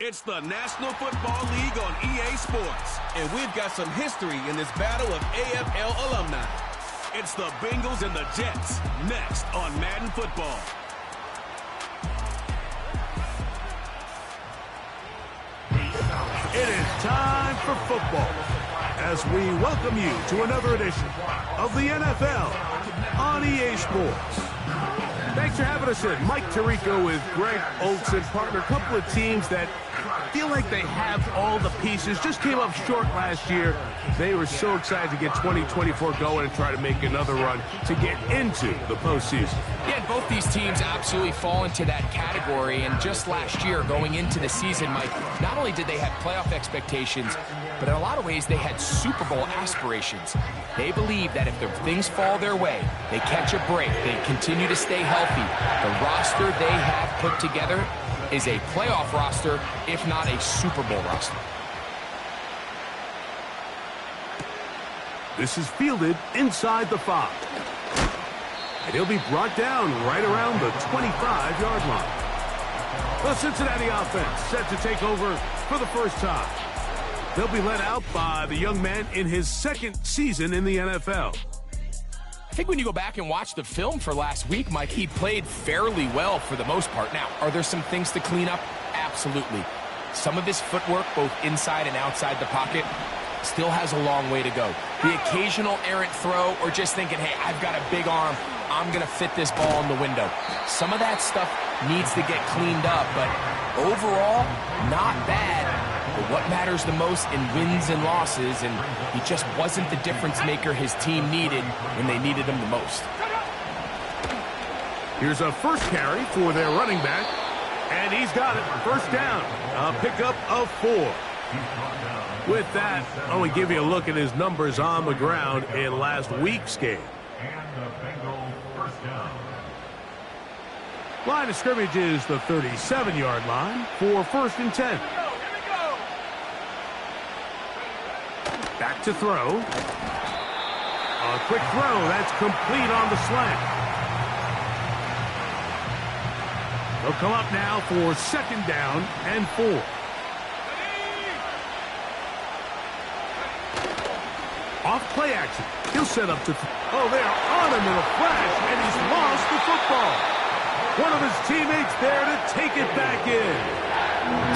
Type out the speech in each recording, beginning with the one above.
It's the National Football League on EA Sports, and we've got some history in this battle of AFL alumni. It's the Bengals and the Jets, next on Madden Football. It is time for football as we welcome you to another edition of the NFL on EA Sports. Thanks for having us in. Mike Tirico with Greg Olson, partner. A couple of teams that feel like they have all the pieces. Just came up short last year. They were so excited to get 2024 going and try to make another run to get into the postseason. Yeah, and both these teams absolutely fall into that category. And just last year, going into the season, Mike, not only did they have playoff expectations, but in a lot of ways, they had Super Bowl aspirations. They believe that if things fall their way, they catch a break, they continue to stay healthy, the roster they have put together is a playoff roster, if not a Super Bowl roster. This is fielded inside the 5. And he'll be brought down right around the 25-yard line. The Cincinnati offense set to take over for the first time. They'll be led out by the young man in his second season in the NFL. I think when you go back and watch the film for last week, Mike, he played fairly well for the most part. Now, are there some things to clean up? Absolutely. Some of his footwork, both inside and outside the pocket, still has a long way to go. The occasional errant throw or just thinking, hey, I've got a big arm, I'm going to fit this ball in the window. Some of that stuff needs to get cleaned up, but overall, not bad. But what matters the most in wins and losses, and he just wasn't the difference maker his team needed when they needed him the most. Here's a first carry for their running back, and he's got it. First down, a pickup of 4. With that, I'll only give you a look at his numbers on the ground in last week's game. Line of scrimmage is the 37-yard line for 1st and 10. Back to throw. A quick throw. That's complete on the slant. They'll come up now for 2nd down and 4. Off play action. He'll set up to... Oh, they are on him in a flash, and he's lost the football. One of his teammates there to take it back in.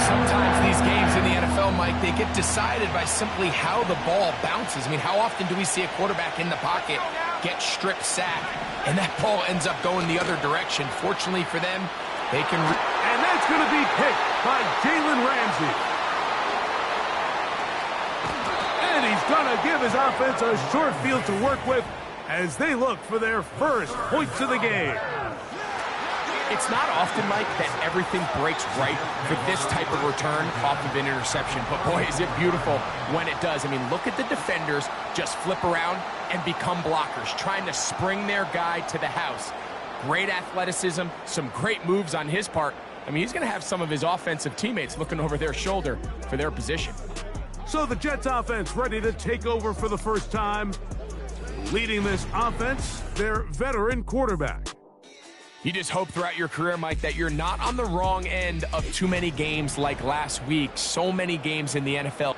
Sometimes these games in the NFL, Mike, they get decided by simply how the ball bounces. I mean, how often do we see a quarterback in the pocket get strip sacked, and that ball ends up going the other direction? Fortunately for them, they can... And that's going to be picked by Jalen Ramsey. And he's going to give his offense a short field to work with as they look for their first points of the game. It's not often, Mike, that everything breaks right for this type of return off of an interception. But, boy, is it beautiful when it does. I mean, look at the defenders just flip around and become blockers, trying to spring their guy to the house. Great athleticism, some great moves on his part. I mean, he's going to have some of his offensive teammates looking over their shoulder for their position. So the Jets offense ready to take over for the first time. Leading this offense, their veteran quarterback. You just hope throughout your career, Mike, that you're not on the wrong end of too many games like last week. So many games in the NFL.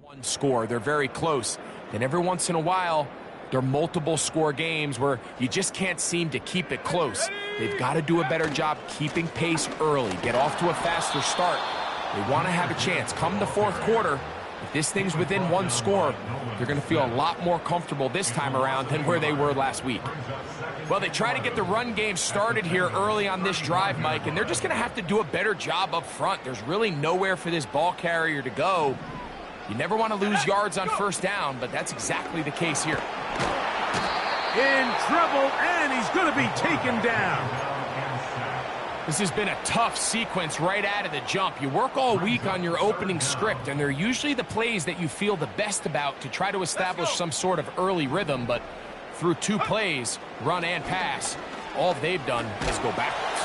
One score, they're very close. Then every once in a while, there are multiple score games where you just can't seem to keep it close. They've got to do a better job keeping pace early, get off to a faster start. They want to have a chance. Come the fourth quarter, if this thing's within one score, they're going to feel a lot more comfortable this time around than where they were last week. Well, they try to get the run game started here early on this drive, Mike, and they're just going to have to do a better job up front. There's really nowhere for this ball carrier to go. You never want to lose yards on first down, but that's exactly the case here. In trouble, and he's going to be taken down. This has been a tough sequence right out of the jump. You work all week on your opening script, and they're usually the plays that you feel the best about to try to establish some sort of early rhythm, but through 2 plays, run and pass, all they've done is go backwards.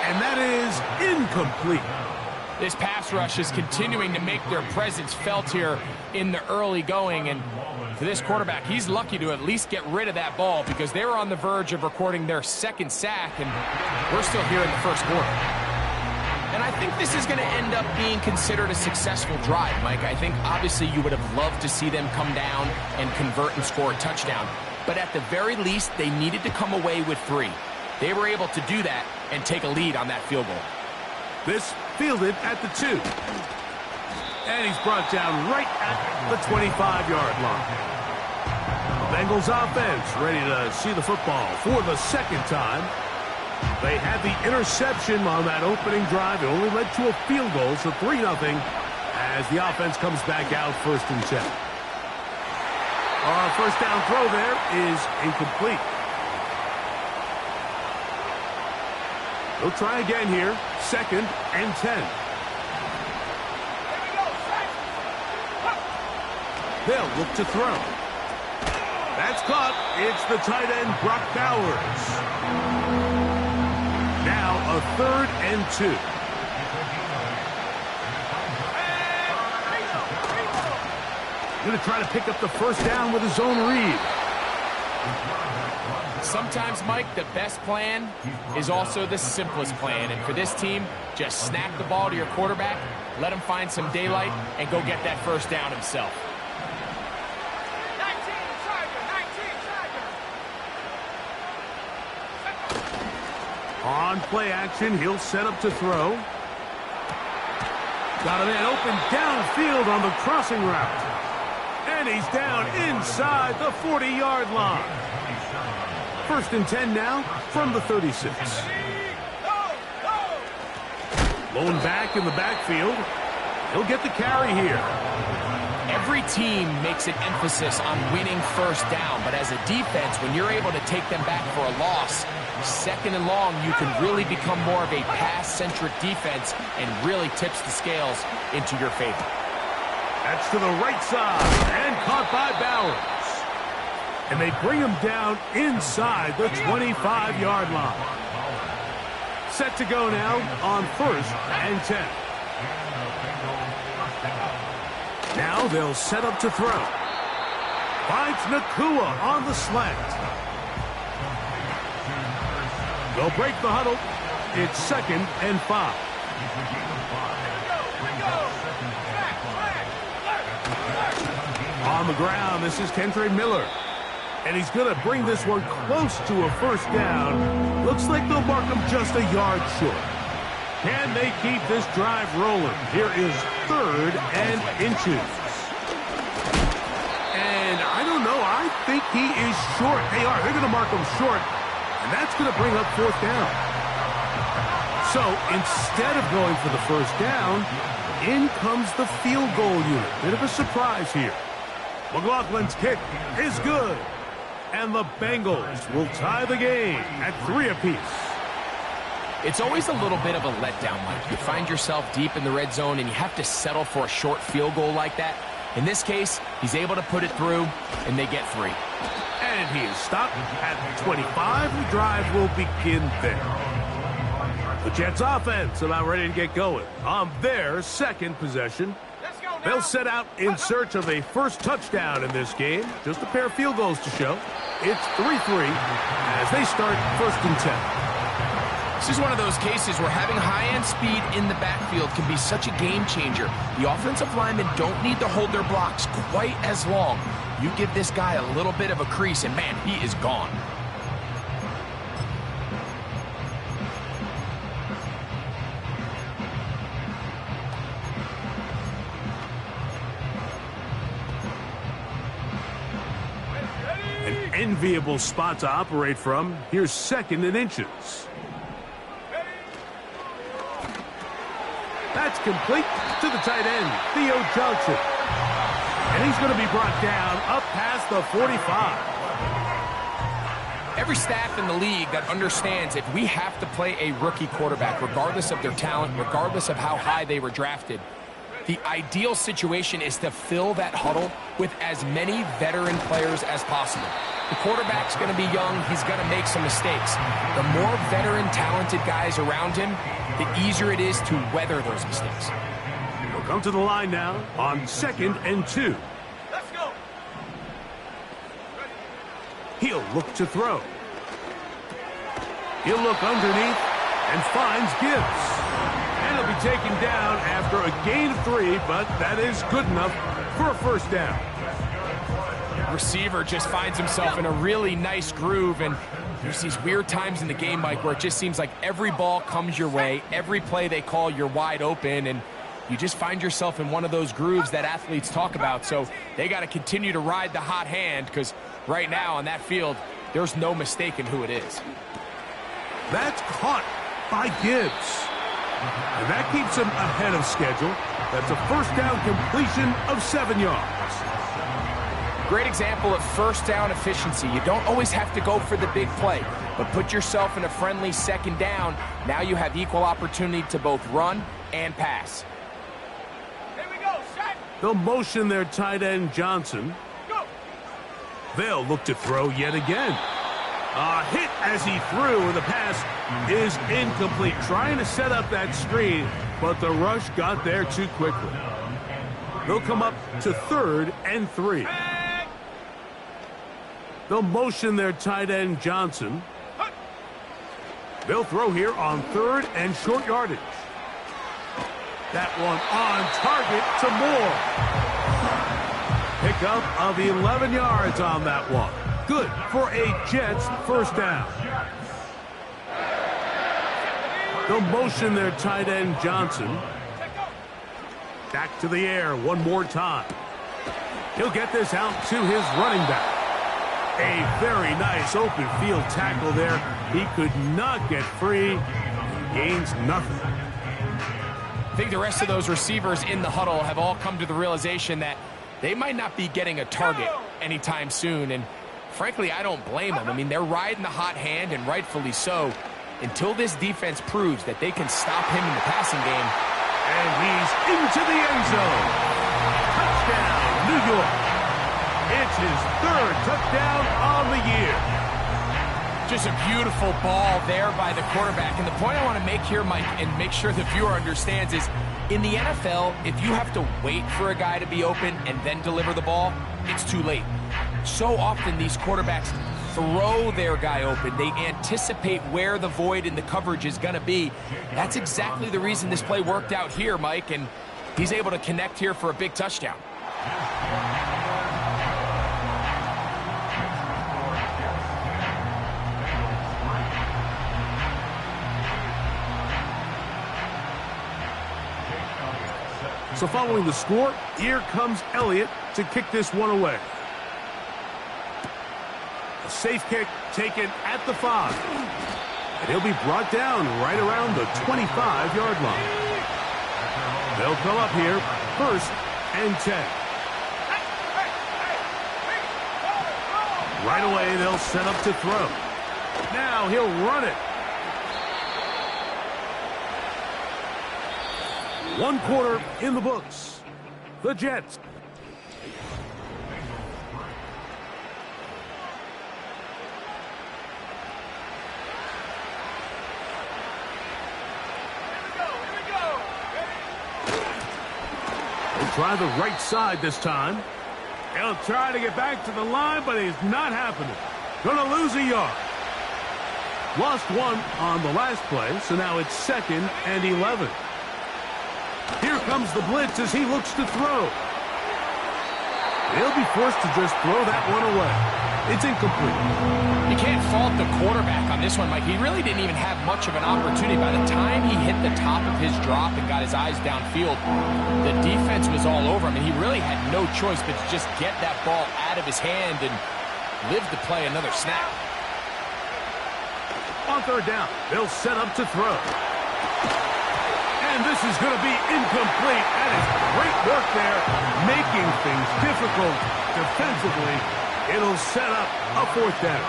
And that is incomplete. This pass rush is continuing to make their presence felt here in the early going, and for this quarterback, he's lucky to at least get rid of that ball because they were on the verge of recording their 2nd sack, and we're still here in the first quarter. And I think this is going to end up being considered a successful drive, Mike. I think obviously you would have loved to see them come down and convert and score a touchdown, but at the very least, they needed to come away with 3. They were able to do that and take a lead on that field goal. This fielded at the 2. And he's brought down right at the 25-yard line. The Bengals offense ready to see the football for the 2nd time. They had the interception on that opening drive. It only led to a field goal, so 3-0 as the offense comes back out 1st and 10. Our first down throw there is incomplete. They'll try again here, 2nd and 10. They'll look to throw. That's caught. It's the tight end, Brock Bowers. Now a 3rd and 2. Going to try to pick up the first down with his own read. Sometimes, Mike, the best plan is also the simplest plan. And for this team, just snap the ball to your quarterback, let him find some daylight, and go get that first down himself. On play action, he'll set up to throw. Got a man open downfield on the crossing route. And he's down inside the 40-yard line. 1st and 10 now from the 36. Lone back in the backfield. He'll get the carry here. Every team makes an emphasis on winning first down, but as a defense, when you're able to take them back for a loss, 2nd and long, you can really become more of a pass-centric defense and really tips the scales into your favor. That's to the right side and caught by Bowers. And they bring him down inside the 25-yard line. Set to go now on 1st and 10. Now they'll set up to throw. Finds Nakua on the slant. They'll break the huddle. It's 2nd and 5. On the ground, this is Kendre Miller. And he's going to bring this one close to a first down. Looks like they'll mark him just a yard short. Can they keep this drive rolling? Here is 3rd and inches. And I don't know. I think he is short. They are. They're going to mark him short. And that's going to bring up 4th down. So instead of going for the first down, in comes the field goal unit. Bit of a surprise here. McLaughlin's kick is good. And the Bengals will tie the game at 3 apiece. It's always a little bit of a letdown, Mike. You find yourself deep in the red zone and you have to settle for a short field goal like that. In this case, he's able to put it through, and they get 3. And he is stopped at 25. The drive will begin there. The Jets offense about ready to get going on their 2nd possession. They'll set out in search of a first touchdown in this game. Just a pair of field goals to show. It's 3-3 as they start 1st and 10. This is one of those cases where having high-end speed in the backfield can be such a game changer. The offensive linemen don't need to hold their blocks quite as long. You give this guy a little bit of a crease, and man, he is gone. An enviable spot to operate from. Here's 2nd and inches. That's complete to the tight end, Theo Johnson. And he's going to be brought down up past the 45. Every staff in the league that understands if we have to play a rookie quarterback, regardless of their talent, regardless of how high they were drafted, the ideal situation is to fill that huddle with as many veteran players as possible. The quarterback's going to be young. He's going to make some mistakes. The more veteran, talented guys around him, the easier it is to weather those mistakes. He'll come to the line now on 2nd and 2. Let's go. He'll look to throw. He'll look underneath and finds Gibbs. And he'll be taken down after a gain of 3, but that is good enough for a first down. Receiver just finds himself in a really nice groove, and there's these weird times in the game, Mike, where it just seems like every ball comes your way, every play they call, you're wide open, and you just find yourself in one of those grooves that athletes talk about. So they got to continue to ride the hot hand, because right now on that field, there's no mistaking who it is. That's caught by Gibbs. And that keeps him ahead of schedule. That's a first down completion of 7 yards. Great example of first down efficiency. You don't always have to go for the big play, but put yourself in a friendly 2nd down. Now you have equal opportunity to both run and pass. Here we go, set. They'll motion their tight end Johnson. Go. They'll look to throw yet again. A hit as he threw, and the pass is incomplete. Trying to set up that screen, but the rush got there too quickly. They'll come up to 3rd and 3. They'll motion their tight end Johnson. They'll throw here on 3rd and short yardage. That one on target to Moore. Pickup of 11 yards on that one. Good for a Jets first down. They'll motion their tight end Johnson. Back to the air one more time. He'll get this out to his running back. A very nice open field tackle there. He could not get free. Gains nothing. I think the rest of those receivers in the huddle have all come to the realization that they might not be getting a target anytime soon. And frankly, I don't blame them. I mean, they're riding the hot hand, and rightfully so, until this defense proves that they can stop him in the passing game. And he's into the end zone. Touchdown, New York. It's his 3rd touchdown on the year. Just a beautiful ball there by the quarterback. And the point I want to make here, Mike, and make sure the viewer understands is, in the NFL, if you have to wait for a guy to be open and then deliver the ball, it's too late. So often these quarterbacks throw their guy open. They anticipate where the void in the coverage is going to be. That's exactly the reason this play worked out here, Mike, and he's able to connect here for a big touchdown. So following the score, here comes Elliott to kick this one away. A safe kick taken at the 5. And he'll be brought down right around the 25-yard line. They'll come up here, 1st and 10. Right away, they'll set up to throw. Now he'll run it. 1 quarter in the books. The Jets. He'll try the right side this time. He'll try to get back to the line, but it's not happening. Gonna lose a yard. Lost one on the last play, so now it's 2nd and 11. Here comes the blitz as he looks to throw. They'll be forced to just throw that one away. It's incomplete. You can't fault the quarterback on this one, Mike. He really didn't even have much of an opportunity. By the time he hit the top of his drop and got his eyes downfield, the defense was all over him, and he really had no choice but to just get that ball out of his hand and live to play another snap. On 3rd down, they'll set up to throw. And this is going to be incomplete. That is great work there, making things difficult defensively. It'll set up a 4th down.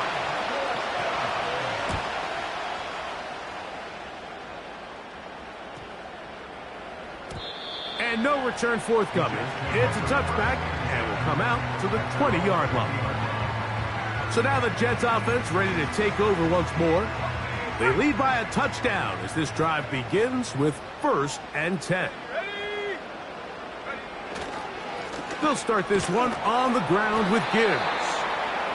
And no return forthcoming. It's a touchback, and will come out to the 20-yard line. So now the Jets offense ready to take over once more. They lead by a touchdown as this drive begins with 1st and 10. They'll start this one on the ground with Gibbs.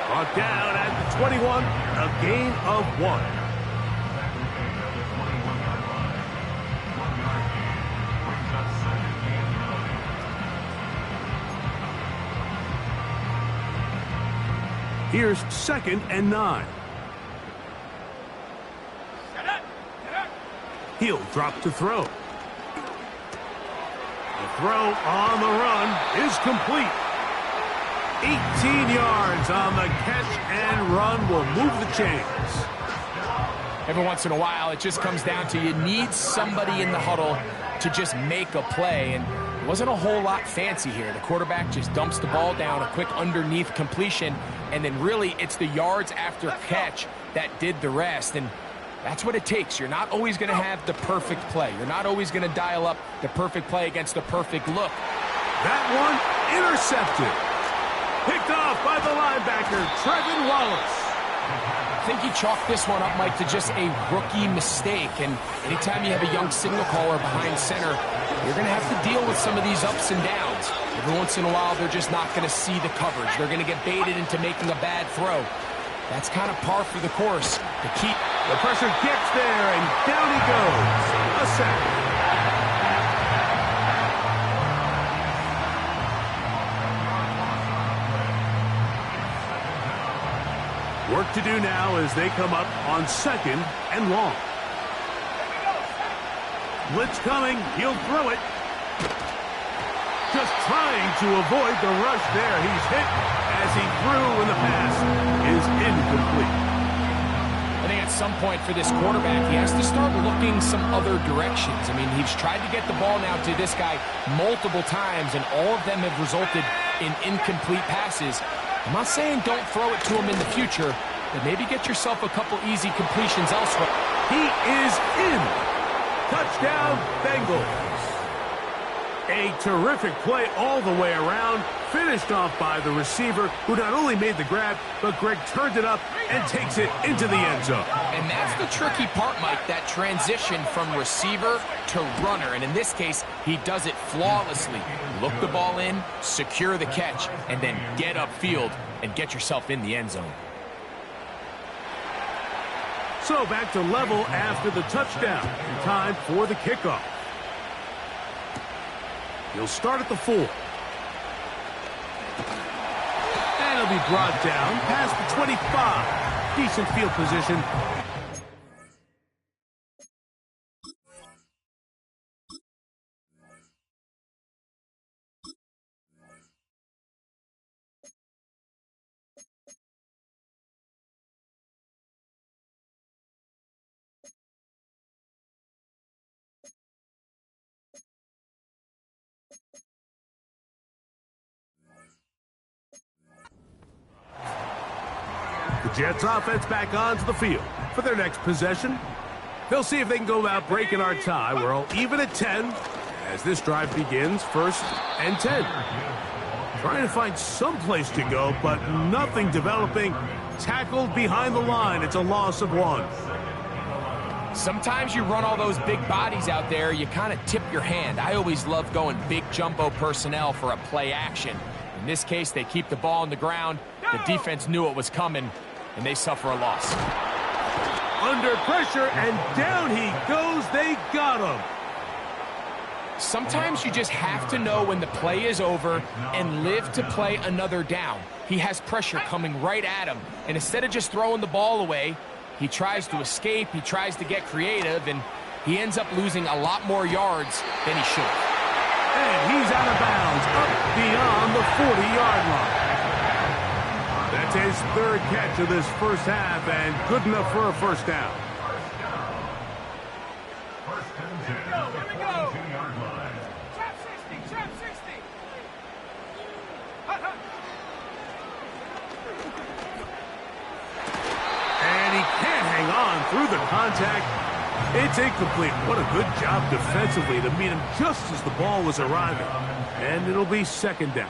Brought down at the 21, a gain of 1. Here's 2nd and 9. He'll drop to throw. The throw on the run is complete. 18 yards on the catch and run will move the chains. Every once in a while, it just comes down to you need somebody in the huddle to just make a play, and it wasn't a whole lot fancy here. The quarterback just dumps the ball down, a quick underneath completion, and then really it's the yards after catch that did the rest. And that's what it takes. You're not always going to have the perfect play. You're not always going to dial up the perfect play against the perfect look. That one intercepted. Picked off by the linebacker, Trevin Wallace. I think he chalked this one up, Mike, to just a rookie mistake. And anytime you have a young signal caller behind center, you're going to have to deal with some of these ups and downs. Every once in a while, they're just not going to see the coverage. They're going to get baited into making a bad throw. That's kind of par for the course. The pressure gets there, and down he goes. A sack. Work to do now as they come up on 2nd and long. Blitz coming. He'll throw it. Just trying to avoid the rush there. He's hit as he threw when the pass is incomplete. I think at some point for this quarterback, he has to start looking some other directions. I mean, he's tried to get the ball now to this guy multiple times, and all of them have resulted in incomplete passes. I'm not saying don't throw it to him in the future, but maybe get yourself a couple easy completions elsewhere. He is in. Touchdown, Bengals. A terrific play all the way around, finished off by the receiver, who not only made the grab, but Greg turned it up and takes it into the end zone. And that's the tricky part, Mike, that transition from receiver to runner. And in this case, he does it flawlessly. Look the ball in, secure the catch, and then get upfield and get yourself in the end zone. So back to level after the touchdown. Time for the kickoff. He'll start at the 4. And he'll be brought down past the 25. Decent field position. The Jets offense back onto the field for their next possession. They'll see if they can go about breaking our tie. We're all even at 10 as this drive begins, 1st and 10. Trying to find some place to go, but nothing developing. Tackled behind the line. It's a loss of 1. Sometimes you run all those big bodies out there, you kind of tip your hand. I always love going big jumbo personnel for a play action. In this case, they keep the ball on the ground. The defense knew it was coming, and they suffer a loss. Under pressure, and down he goes. They got him. Sometimes you just have to know when the play is over and live to play another down. He has pressure coming right at him, and instead of just throwing the ball away, he tries to escape, he tries to get creative, and he ends up losing a lot more yards than he should. And he's out of bounds, up beyond the 40-yard line. That's his third catch of this first half, and good enough for a first down. And he can't hang on through the contact. It's incomplete. What a good job defensively to meet him just as the ball was arriving. And it'll be second down.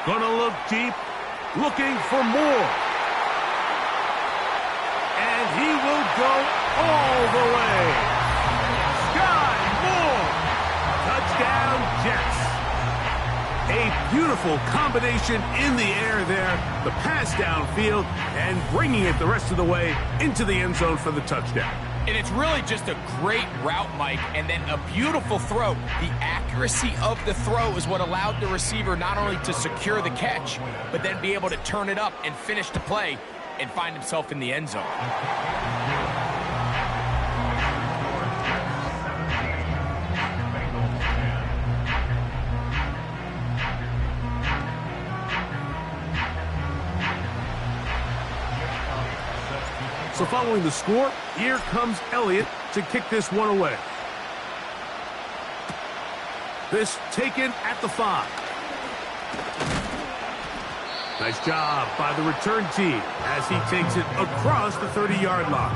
Gonna look deep, looking for more. And he will go all the way. Sky Moore. Touchdown, Jets. A beautiful combination in the air there. The pass downfield and bringing it the rest of the way into the end zone for the touchdown. And it's really just a great route, Mike, and then a beautiful throw. The accuracy of the throw is what allowed the receiver not only to secure the catch, but then be able to turn it up and finish the play and find himself in the end zone. So following the score, here comes Elliott to kick this one away. This taken at the 5. Nice job by the return team as he takes it across the 30-yard line.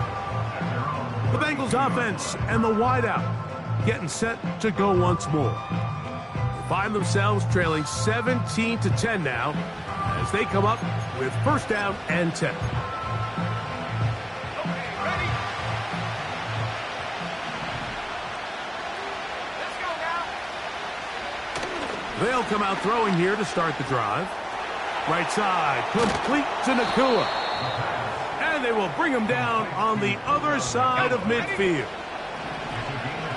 The Bengals offense and the wideout getting set to go once more. They find themselves trailing 17-10 now as they come up with first down and 10. They'll come out throwing here to start the drive. Right side, complete to Nakua. And they will bring him down on the other side of midfield.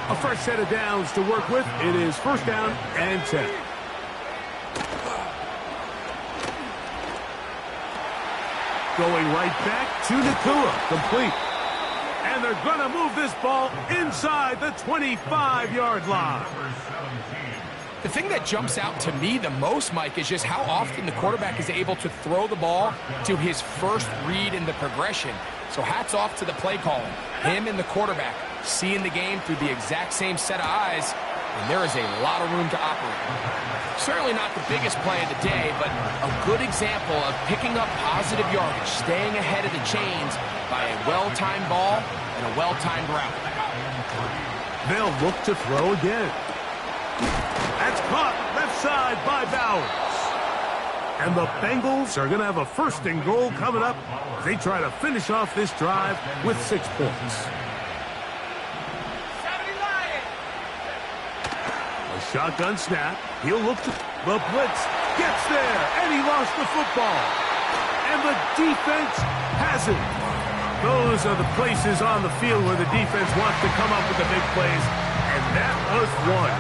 A fresh set of downs to work with. It is first down and 10. Going right back to Nakua, complete. And they're going to move this ball inside the 25-yard line. The thing that jumps out to me the most, Mike, is just how often the quarterback is able to throw the ball to his first read in the progression. So hats off to the play calling. Him and the quarterback seeing the game through the exact same set of eyes, and there is a lot of room to operate. Certainly not the biggest play of the day, but a good example of picking up positive yardage, staying ahead of the chains by a well-timed ball and a well-timed route. They'll look to throw again. That's caught left side by Bowers. And the Bengals are going to have a first and goal coming up. They try to finish off this drive with 6 points. A shotgun snap. He'll look to the blitz. Gets there, and he lost the football. And the defense has it. Those are the places on the field where the defense wants to come up with the big plays. And that was one.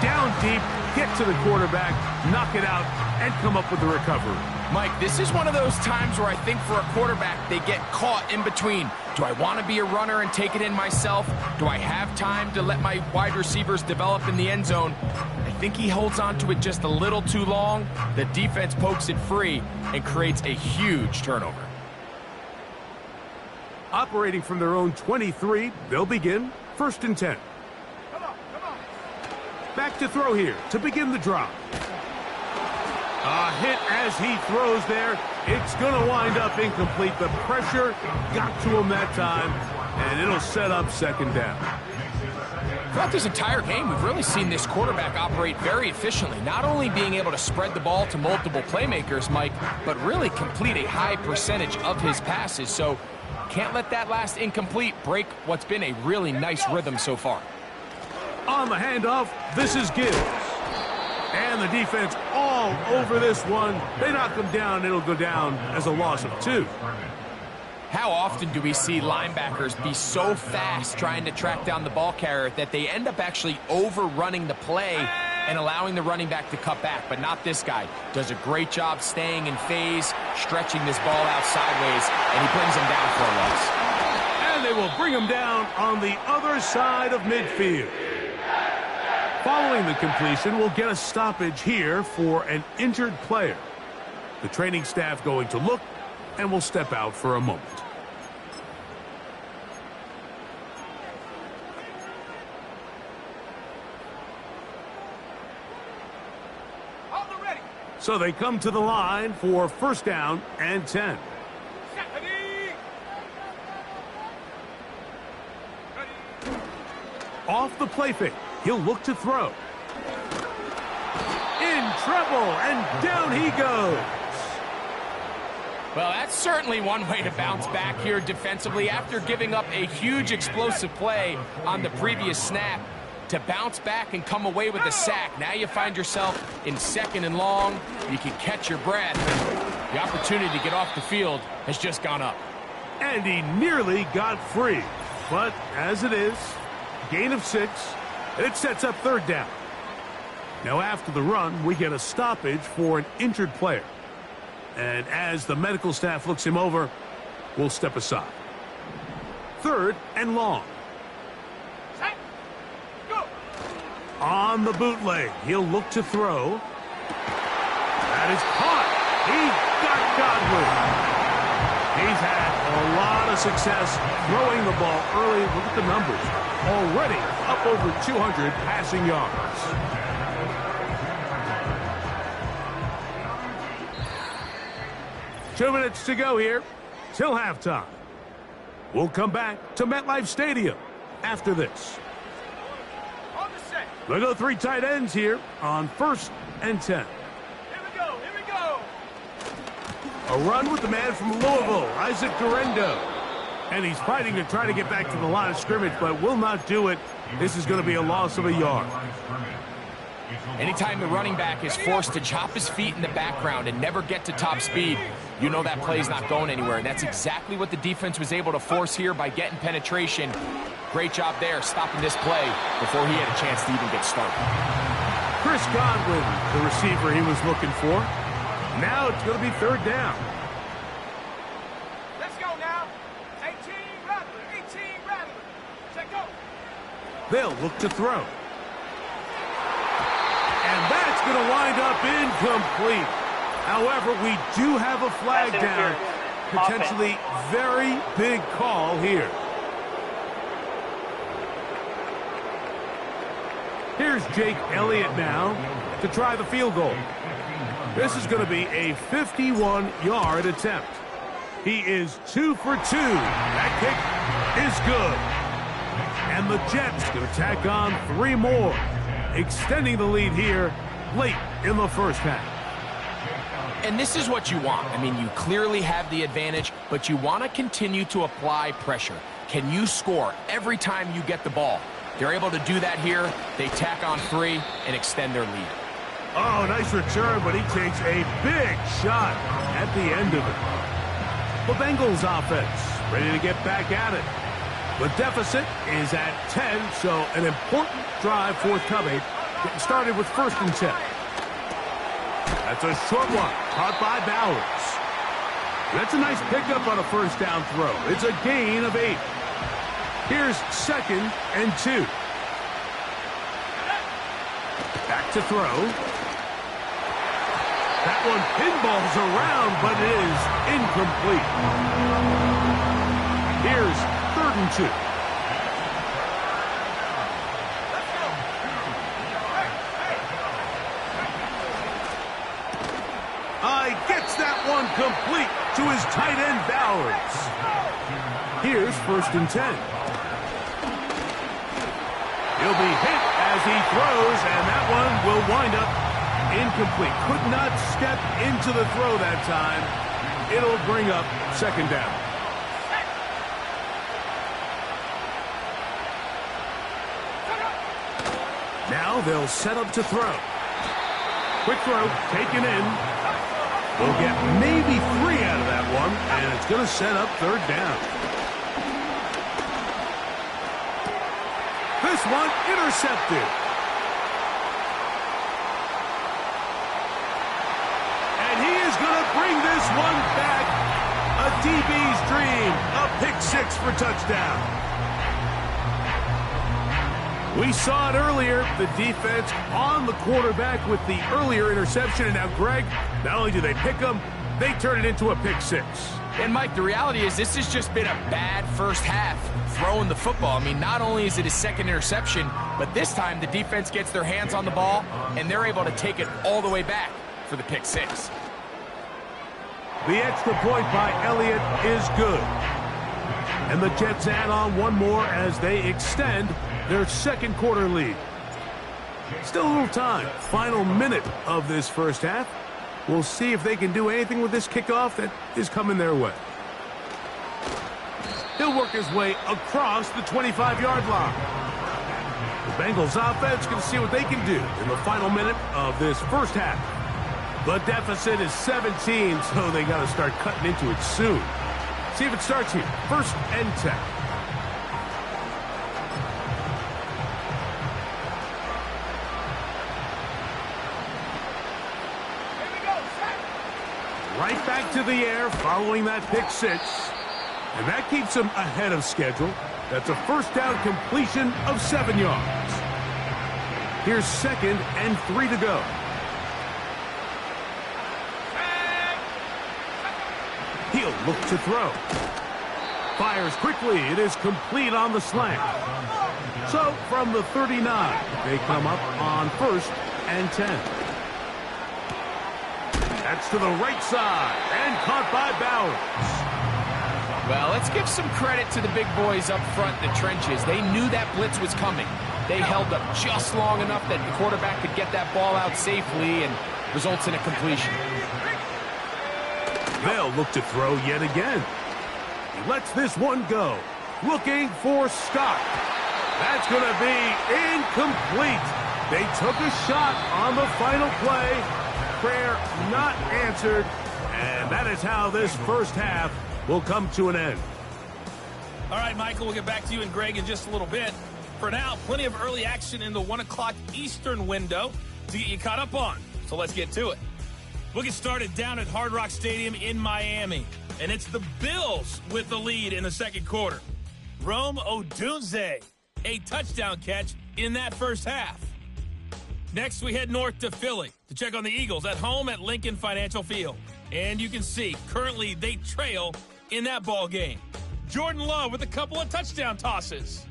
Down deep, get to the quarterback, knock it out, and come up with the recovery. Mike, this is one of those times where I think for a quarterback, they get caught in between. Do I want to be a runner and take it in myself? Do I have time to let my wide receivers develop in the end zone? I think he holds on to it just a little too long. The defense pokes it free and creates a huge turnover. Operating from their own 23, they'll begin first and 10. Back to throw here to begin the drive. A hit as he throws there. It's going to wind up incomplete. The pressure got to him that time, and it'll set up second down. Throughout this entire game, we've really seen this quarterback operate very efficiently, not only being able to spread the ball to multiple playmakers, Mike, but really complete a high percentage of his passes. So can't let that last incomplete break what's been a really nice rhythm so far. On the handoff, this is Gibbs. And the defense all over this one. They knock him down. It'll go down as a loss of 2. How often do we see linebackers be so fast trying to track down the ball carrier that they end up actually overrunning the play and allowing the running back to cut back? But not this guy. Does a great job staying in phase, stretching this ball out sideways, and he brings him down for a loss. And they will bring him down on the other side of midfield. Following the completion, we'll get a stoppage here for an injured player. The training staff going to look, and we'll step out for a moment. So they come to the line for first down and 10. Off the play fake, he'll look to throw. In trouble, and down he goes. Well, that's certainly one way to bounce back here defensively after giving up a huge explosive play on the previous snap. To bounce back and come away with a sack. Now you find yourself in second and long. You can catch your breath. The opportunity to get off the field has just gone up. And he nearly got free. But as it is, gain of 6, and it sets up third down. Now after the run, we get a stoppage for an injured player. And as the medical staff looks him over, we'll step aside. Third and long. On the bootleg, he'll look to throw. That is caught. He got Godwin. He's had a lot of success throwing the ball early. Look at the numbers. Already up over 200 passing yards. Two minutes to go here till halftime. We'll come back to MetLife Stadium after this. We'll go 3 tight ends here on first and 10. Here we go. A run with the man from Louisville, Isaac Guerrero. And he's fighting to try to get back to the line of scrimmage, but will not do it. This is going to be a loss of a yard. Anytime the running back is forced to chop his feet in the background and never get to top speed, you know that play's not going anywhere. And that's exactly what the defense was able to force here by getting penetration. Great job there, stopping this play before he had a chance to even get started. Chris Godwin, the receiver he was looking for. Now it's going to be third down. Let's go now. 18 Rattler. Check go. They'll look to throw. And that's going to wind up incomplete. However, we do have a flag down. Potentially very big call here. Here's Jake Elliott now to try the field goal. This is going to be a 51-yard attempt. He is 2 for 2. That kick is good. And the Jets going to tack on 3 more, extending the lead here late in the first half. And this is what you want. I mean, you clearly have the advantage, but you want to continue to apply pressure. Can you score every time you get the ball? They're able to do that here. They tack on 3 and extend their lead. Oh, nice return, but he takes a big shot at the end of it. The Bengals offense ready to get back at it. The deficit is at 10, so an important drive forthcoming. Getting started with first and 10. That's a short one, caught by Bowers. That's a nice pickup on a first down throw. It's a gain of 8. Here's second and 2. Back to throw. That one pinballs around, but it is incomplete. Here's third and 2. Gets that one complete to his tight end, Bowers. Here's first and 10. He'll be hit as he throws, and that one will wind up incomplete. Could not step into the throw that time. It'll bring up second down. Now they'll set up to throw. Quick throw, taken in. They'll get maybe 3 out of that one, and it's going to set up third down. This one intercepted. And he is going to bring this one back. A DB's dream. A pick 6 for touchdown. We saw it earlier, the defense on the quarterback with the earlier interception. And now, Greg, not only do they pick him, they turn it into a pick 6. And, Mike, the reality is this has just been a bad first half throwing the football. I mean, not only is it his second interception, but this time the defense gets their hands on the ball, and they're able to take it all the way back for the pick 6. The extra point by Elliott is good. And the Jets add on one more as they extend their second quarter lead. Still a little time. Final minute of this first half. We'll see if they can do anything with this kickoff that is coming their way. He'll work his way across the 25-yard line. The Bengals offense can see what they can do in the final minute of this first half. The deficit is 17, so they got to start cutting into it soon. See if it starts here. 1st and 10. Right back to the air following that pick 6. And that keeps them ahead of schedule. That's a first down completion of 7 yards. Here's 2nd and 3 to go. He'll look to throw. Fires quickly. It is complete on the slant. So from the 39, they come up on 1st and 10. That's to the right side and caught by Bowers. Well, let's give some credit to the big boys up front in the trenches. They knew that blitz was coming. They held up just long enough that the quarterback could get that ball out safely and results in a completion. They'll look to throw yet again. He lets this one go. Looking for Scott. That's going to be incomplete. They took a shot on the final play. Prayer not answered. And that is how this first half will come to an end. All right, Michael, we'll get back to you and Greg in just a little bit. For now, plenty of early action in the 1 o'clock Eastern window to get you caught up on. So let's get to it. We'll get started down at Hard Rock Stadium in Miami. And it's the Bills with the lead in the second quarter. Rome Odunze, a touchdown catch in that first half. Next, we head north to Philly to check on the Eagles at home at Lincoln Financial Field. And you can see, currently they trail in that ball game. Jordan Love with a couple of touchdown tosses.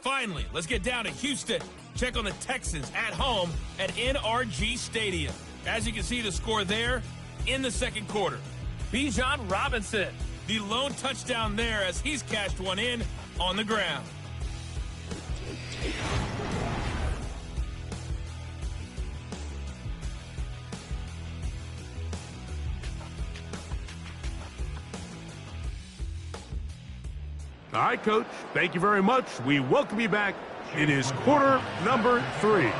Finally, let's get down to Houston. Check on the Texans at home at NRG Stadium. As you can see, the score there in the second quarter. Bijan Robinson, the lone touchdown there as he's cashed one in on the ground. All right, Coach. Thank you very much. We welcome you back. It is quarter number 3.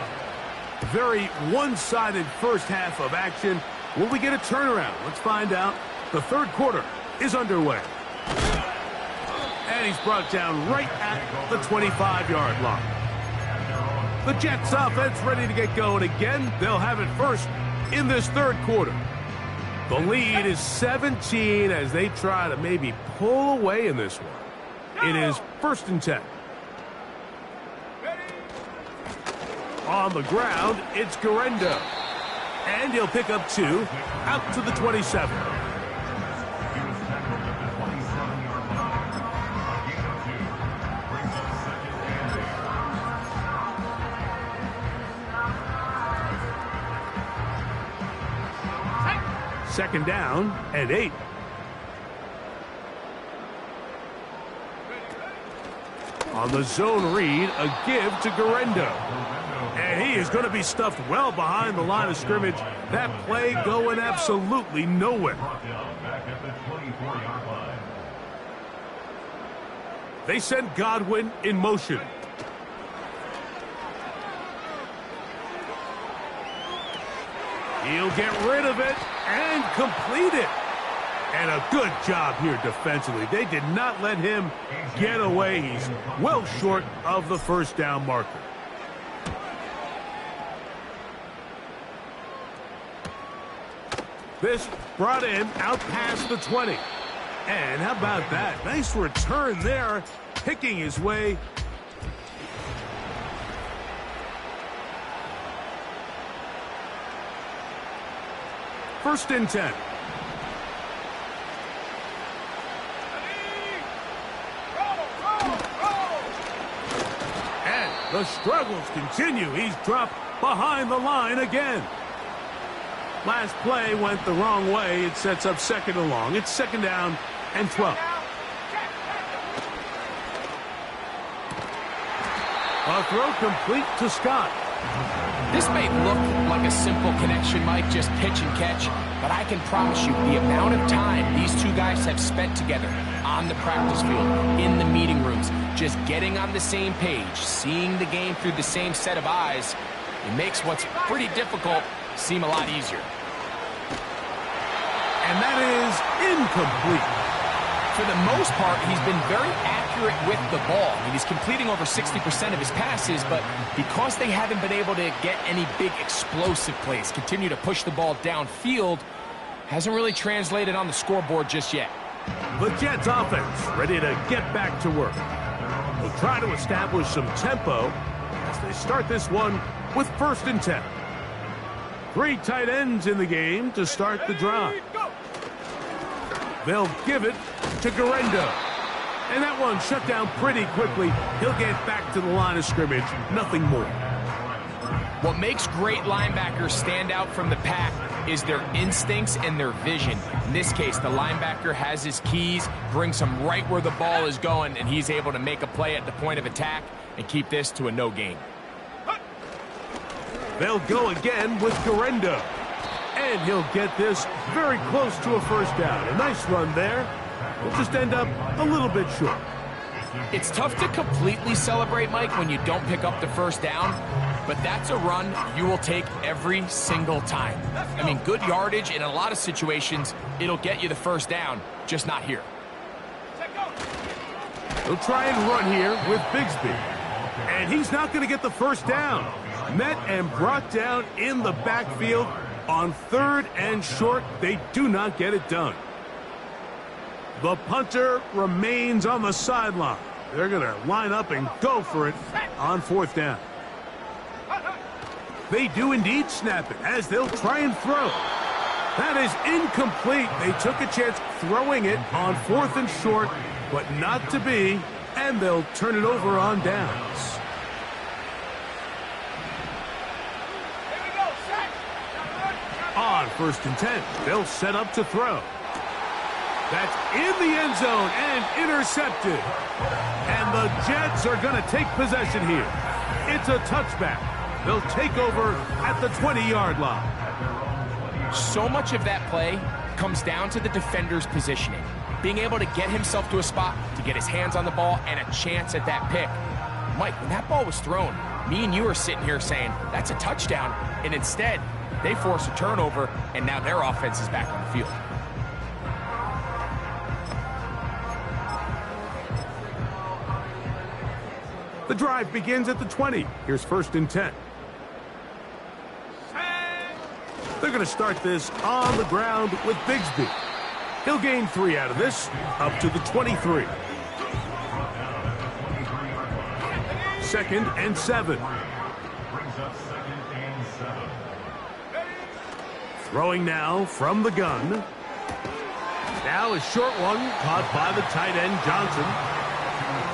Very one-sided first half of action. Will we get a turnaround? Let's find out. The third quarter is underway. And he's brought down right at the 25-yard line. The Jets offense ready to get going again. They'll have it first in this third quarter. The lead is 17 as they try to maybe pull away in this one. It is 1st and 10. On the ground, it's Garendo. And he'll pick up 2 out to the 27. Second down and 8. On the zone read, a give to Garendo. And he is going to be stuffed well behind the line of scrimmage. That play going absolutely nowhere. They send Godwin in motion. He'll get rid of it and complete it. And a good job here defensively. They did not let him get away. He's well short of the first down marker. This brought him out past the 20. And how about that? Nice return there, picking his way. First and 10. And the struggles continue. He's dropped behind the line again. Last play went the wrong way. It sets up second and long. It's second down and 12. A throw complete to Scott. This may look like a simple connection, Mike, just pitch and catch, but I can promise you the amount of time these two guys have spent together on the practice field, in the meeting rooms, just getting on the same page, seeing the game through the same set of eyes, it makes what's pretty difficult seem a lot easier. And that is incomplete. For the most part, he's been very accurate with the ball. I mean, he's completing over 60% of his passes, but because they haven't been able to get any big explosive plays, continue to push the ball downfield, hasn't really translated on the scoreboard just yet. The Jets offense ready to get back to work. They'll try to establish some tempo as they start this one with first and 10. 3 tight ends in the game to start the drive. They'll give it to Garendo. And that one shut down pretty quickly. He'll get back to the line of scrimmage. Nothing more. What makes great linebackers stand out from the pack is their instincts and their vision. In this case, the linebacker has his keys, brings him right where the ball is going, and he's able to make a play at the point of attack and keep this to a no gain. They'll go again with Garendo. And he'll get this very close to a first down. A nice run there. We'll just end up a little bit short. It's tough to completely celebrate, Mike, when you don't pick up the first down, but that's a run you will take every single time. I mean, good yardage in a lot of situations, it'll get you the first down, just not here. They'll try and run here with Bigsby. And he's not going to get the first down. Met and brought down in the backfield. On third and short, they do not get it done. The punter remains on the sideline. They're going to line up and go for it on fourth down. They do indeed snap it as they'll try and throw. That is incomplete. They took a chance throwing it on fourth and short, but not to be, and they'll turn it over on downs. On first and 10, they'll set up to throw. That's in the end zone and intercepted. And the Jets are going to take possession here. It's a touchback. They'll take over at the 20-yard line. So much of that play comes down to the defender's positioning. Being able to get himself to a spot, to get his hands on the ball, and a chance at that pick. Mike, when that ball was thrown, me and you are sitting here saying, that's a touchdown. And instead, they force a turnover, and now their offense is back on the field. The drive begins at the 20. Here's first and 10. They're going to start this on the ground with Bigsby. He'll gain 3 out of this, up to the 23. Second and 7. Throwing now from the gun. Now a short one caught by the tight end Johnson.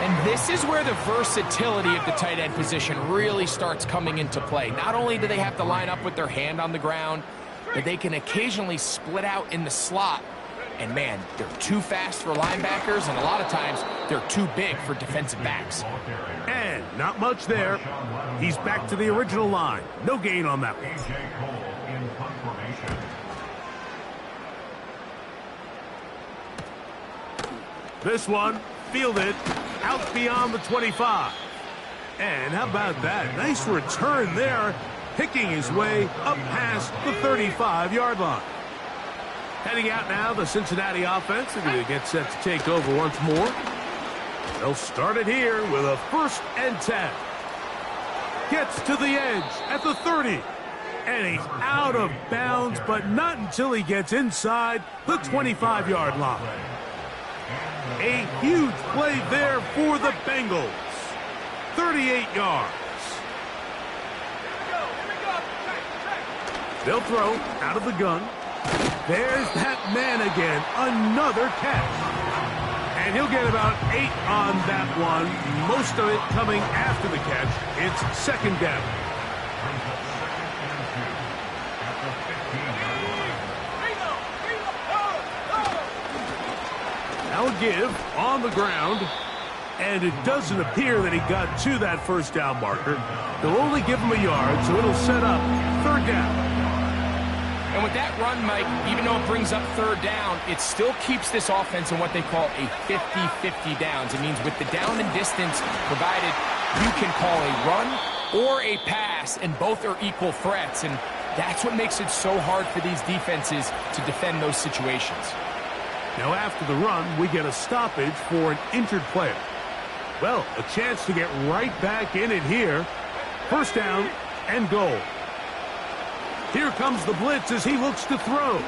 And this is where the versatility of the tight end position really starts coming into play. Not only do they have to line up with their hand on the ground, but they can occasionally split out in the slot. And man, they're too fast for linebackers, and a lot of times they're too big for defensive backs. And not much there. He's back to the original line. No gain on that one. This one fielded out beyond the 25. And how about that? Nice return there. picking his way up past the 35-yard line. Heading out now, the Cincinnati offense. They're going to get set to take over once more. They'll start it here with a 1st and 10. Gets to the edge at the 30. And he's out of bounds, but not until he gets inside the 25-yard line. A huge play there for the Bengals. 38 yards. They'll throw out of the gun. There's that man again. Another catch. And he'll get about 8 on that one. Most of it coming after the catch. It's 2nd down. Now a give on the ground. And it doesn't appear that he got to that 1st down marker. They'll only give him a yard, so it'll set up 3rd down. And with that run, Mike, even though it brings up 3rd down, it still keeps this offense in what they call a 50-50 downs. It means with the down and distance provided, you can call a run or a pass, and both are equal threats. And that's what makes it so hard for these defenses to defend those situations. Now after the run, we get a stoppage for an injured player. Well, a chance to get right back in it here. 1st down and goal. Here comes the blitz as he looks to throw.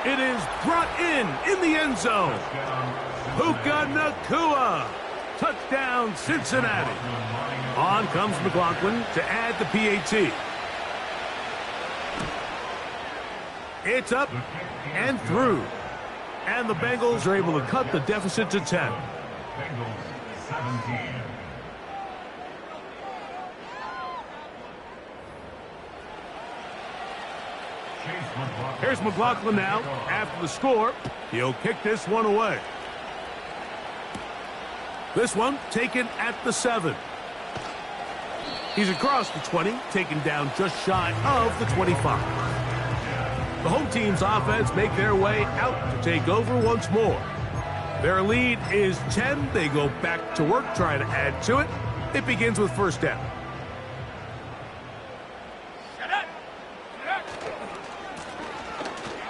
It is brought in the end zone. Puka Nacua. Touchdown, Cincinnati. On comes McLaughlin to add the PAT. It's up and through. And the Bengals are able to cut the deficit to 10. Bengals 17. Here's McLaughlin now. After the score, he'll kick this one away. This one taken at the 7. He's across the 20, taken down just shy of the 25. The home team's offense make their way out to take over once more. Their lead is 10. They go back to work, trying to add to it. It begins with 1st down.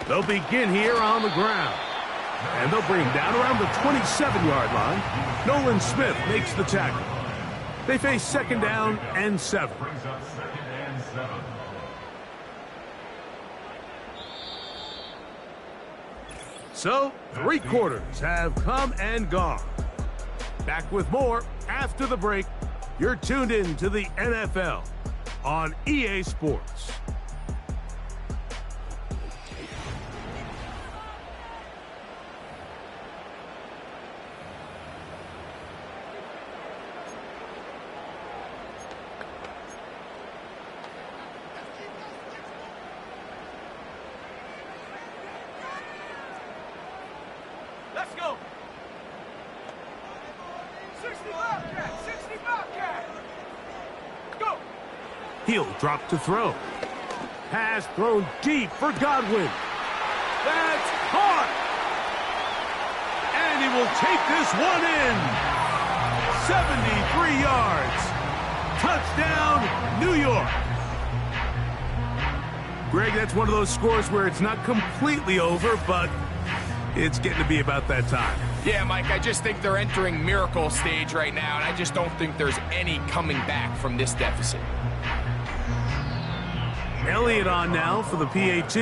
They'll begin here on the ground. And they'll bring him down around the 27-yard line. Nolan Smith makes the tackle. They face 2nd down and 7. Brings up 2nd and 7. So, 3 quarters have come and gone. Back with more after the break. You're tuned in to the NFL on EA Sports. Let's go. 60 Bobcat, 60 Bobcat. Go. He'll drop to throw. Pass thrown deep for Godwin. That's caught. And he will take this one in. 73 yards. Touchdown, New York. Greg, that's one of those scores where it's not completely over, but it's getting to be about that time. Yeah, Mike, I just think they're entering miracle stage right now, and I just don't think there's any coming back from this deficit. Elliott on now for the PAT.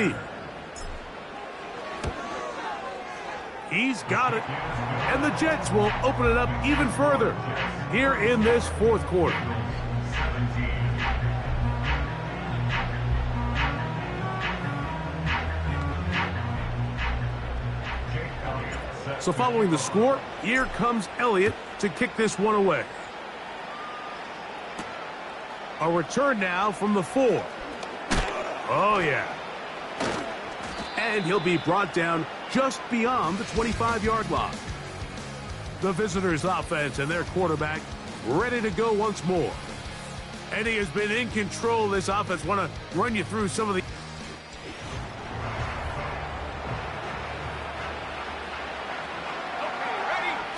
He's got it. And the Jets will open it up even further here in this 4th quarter. So following the score, here comes Elliott to kick this one away. A return now from the 4. Oh, yeah. And he'll be brought down just beyond the 25-yard line. The visitors' offense and their quarterback ready to go once more. And he has been in control of this offense. Want to run you through some of the...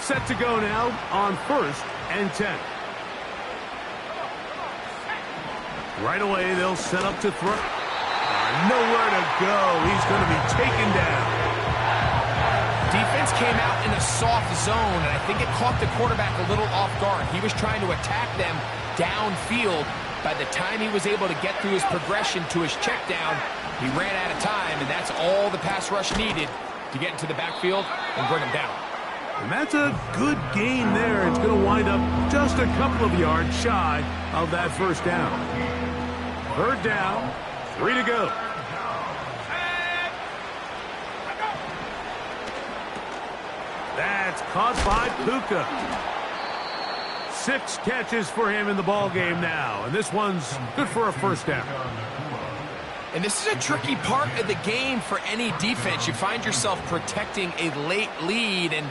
Set to go now on 1st and 10. Right away, they'll set up to throw. Nowhere to go. He's going to be taken down. Defense came out in a soft zone, and I think it caught the quarterback a little off guard. He was trying to attack them downfield. By the time he was able to get through his progression to his check down, he ran out of time, and that's all the pass rush needed to get into the backfield and bring him down. And that's a good gain there. It's going to wind up just a couple of yards shy of that first down. Third down, 3 to go. That's caught by Puka. 6 catches for him in the ball game now, and this one's good for a first down. And this is a tricky part of the game for any defense. You find yourself protecting a late lead, and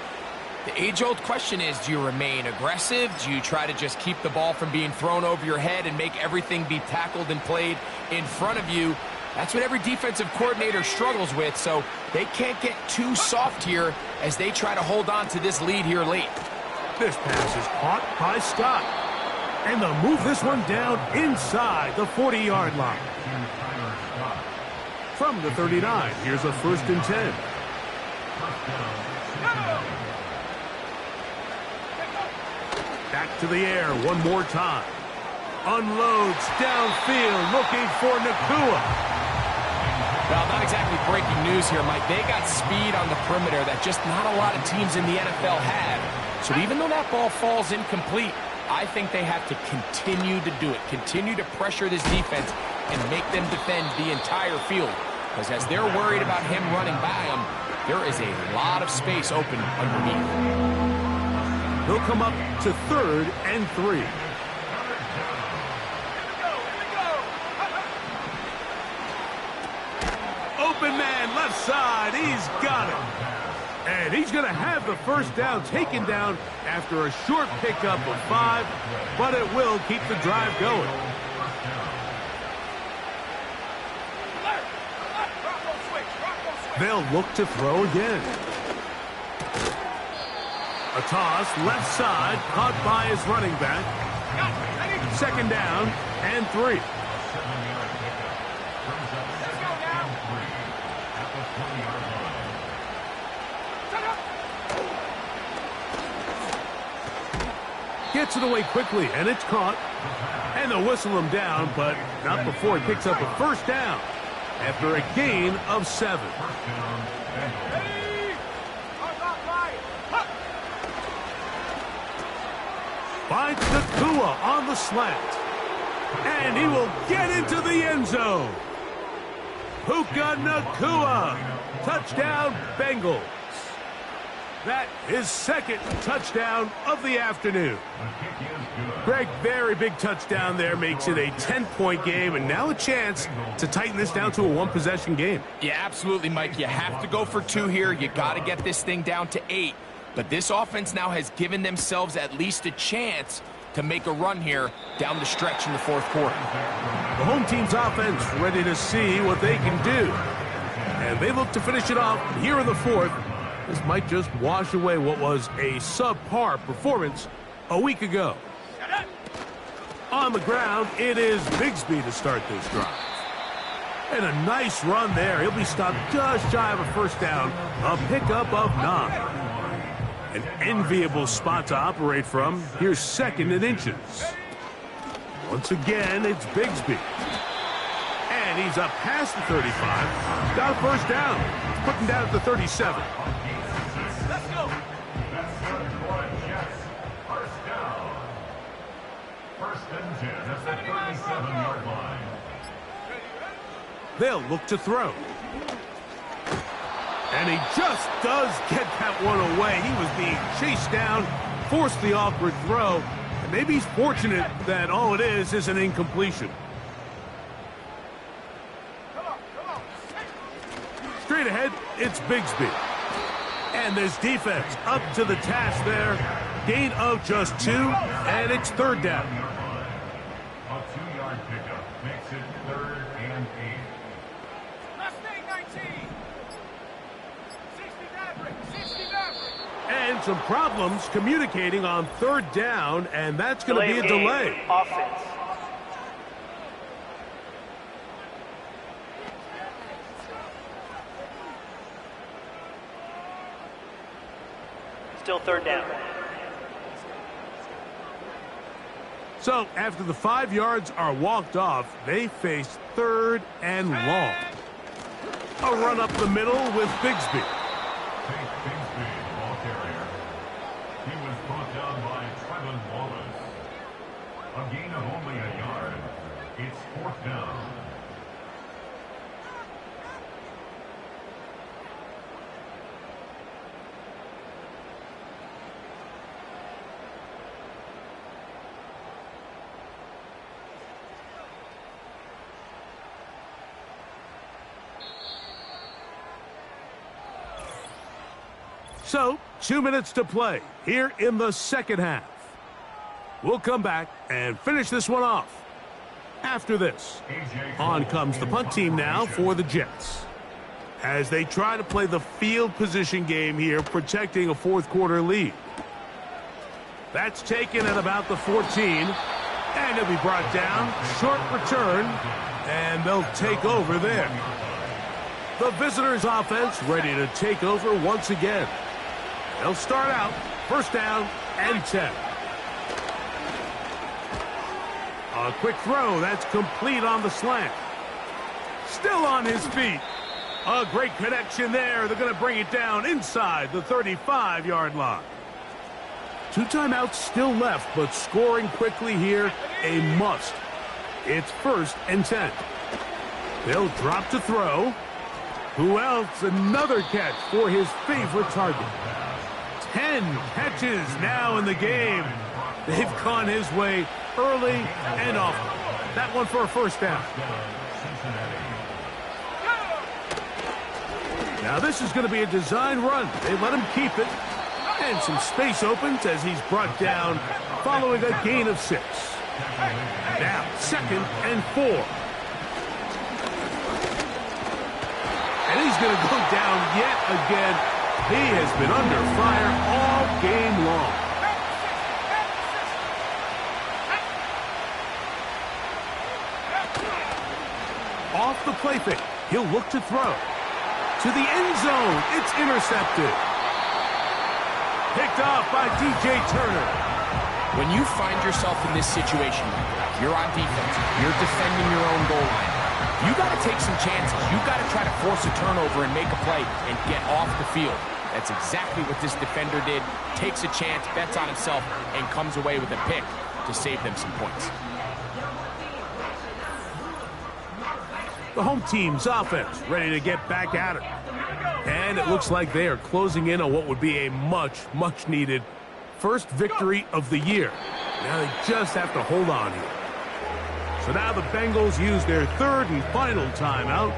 the age-old question is, do you remain aggressive? Do you try to just keep the ball from being thrown over your head and make everything be tackled and played in front of you? That's what every defensive coordinator struggles with, so they can't get too soft here as they try to hold on to this lead here late. This pass is caught by Scott. And they'll move this one down inside the 40-yard line. From the 39, here's a 1st and 10. Back to the air one more time. Unloads downfield looking for Nakua. Well, not exactly breaking news here, Mike. They got speed on the perimeter that just not a lot of teams in the NFL have. So even though that ball falls incomplete, I think they have to continue to do it. Continue to pressure this defense and make them defend the entire field. Because as they're worried about him running by them, there is a lot of space open underneath. They'll come up to 3rd and 3. Open man, left side. He's got it. And he's going to have the first down taken down after a short pickup of 5, but it will keep the drive going. They'll look to throw again. A toss, left side, caught by his running back. 2nd down and 3. Gets it away quickly, and it's caught. And they'll whistle him down, but not before he picks up a first down after a gain of 7. Finds Nakua on the slant. And he will get into the end zone. Puka Nakua. Touchdown, Bengals. That is 2nd touchdown of the afternoon. Greg, very big touchdown there, makes it a 10-point game, and now a chance to tighten this down to a 1-possession game. Yeah, absolutely, Mike. You have to go for 2 here. You got to get this thing down to 8. But this offense now has given themselves at least a chance to make a run here down the stretch in the 4th quarter. The home team's offense ready to see what they can do. And they look to finish it off here in the 4th. This might just wash away what was a subpar performance a week ago. On the ground, it is Bigsby to start this drive. And a nice run there. He'll be stopped just shy of a first down. A pickup of 9. An enviable spot to operate from. Here's 2nd and inches. Once again, it's Bigsby. And he's up past the 35. Got a first down. He's putting down at the 37. Let's go. First down. 1st and 10 at the 37-yard line. They'll look to throw. And he just does get that one away. He was being chased down, forced the awkward throw. And maybe he's fortunate that all it is an incompletion. Straight ahead, it's Bigsby. And this defense up to the task there. Gain of just 2, and it's 3rd down. A 2-yard pickup makes it 3rd and 8. Last name 19. 60 Maverick. And some problems communicating on 3rd down, and that's going to be a delay. Offense. Still third down. So after the 5 yards are walked off, they face third and long. A run up the middle with Bigsby. Tate Bigsby, the ball carrier. He was brought down by Trevin Wallace. A gain of only a yard. It's fourth down. So, 2 minutes to play here in the second half. We'll come back and finish this one off after this. On comes the punt team now for the Jets, as they try to play the field position game here, protecting a fourth quarter lead. That's taken at about the 14, and it'll be brought down. Short return, and they'll take over there. The visitors' offense ready to take over once again. They'll start out first down and 10. A quick throw. That's complete on the slant. Still on his feet. A great connection there. They're going to bring it down inside the 35-yard line. 2 timeouts still left, but scoring quickly here, a must. It's first and 10. They'll drop to throw. Who else? Another catch for his favorite target. 10 catches now in the game. They've gone his way early and often. That one for a first down. Now this is going to be a design run. They let him keep it. And some space opens as he's brought down following a gain of 6. Now second and 4. And he's going to go down yet again. He has been under fire all game long. Off the play fake. He'll look to throw. To the end zone. It's intercepted. Picked off by DJ Turner. When you find yourself in this situation, you're on defense, you're defending your own goal line, you got to take some chances. You got to try to force a turnover and make a play and get off the field. That's exactly what this defender did. Takes a chance, bets on himself, and comes away with a pick to save them some points. The home team's offense ready to get back at it. And it looks like they are closing in on what would be a much, much needed first victory of the year. Now they just have to hold on here. So now the Bengals use their third and final timeout.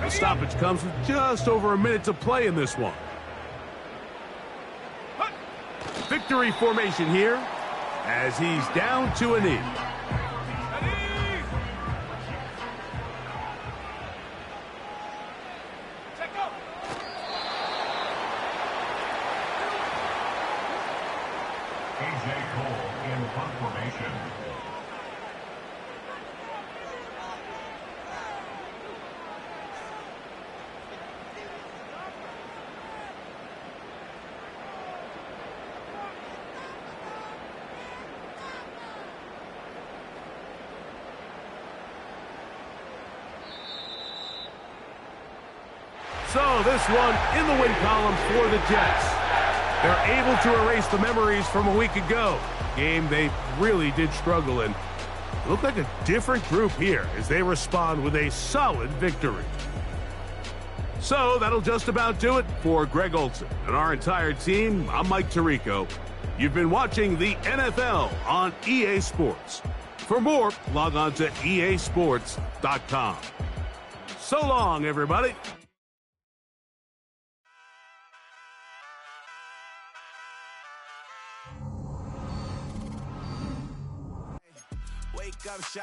The stoppage comes with just over a minute to play in this one. Victory formation here as he's down to a knee. A.J. Cole in punt formation. So this one in the win column for the Jets. They're able to erase the memories from a week ago. Game they really did struggle in. Look like a different group here as they respond with a solid victory. So that'll just about do it for Greg Olson and our entire team. I'm Mike Tirico. You've been watching the NFL on EA Sports. For more, log on to easports.com. So long, everybody. Wake up, shot.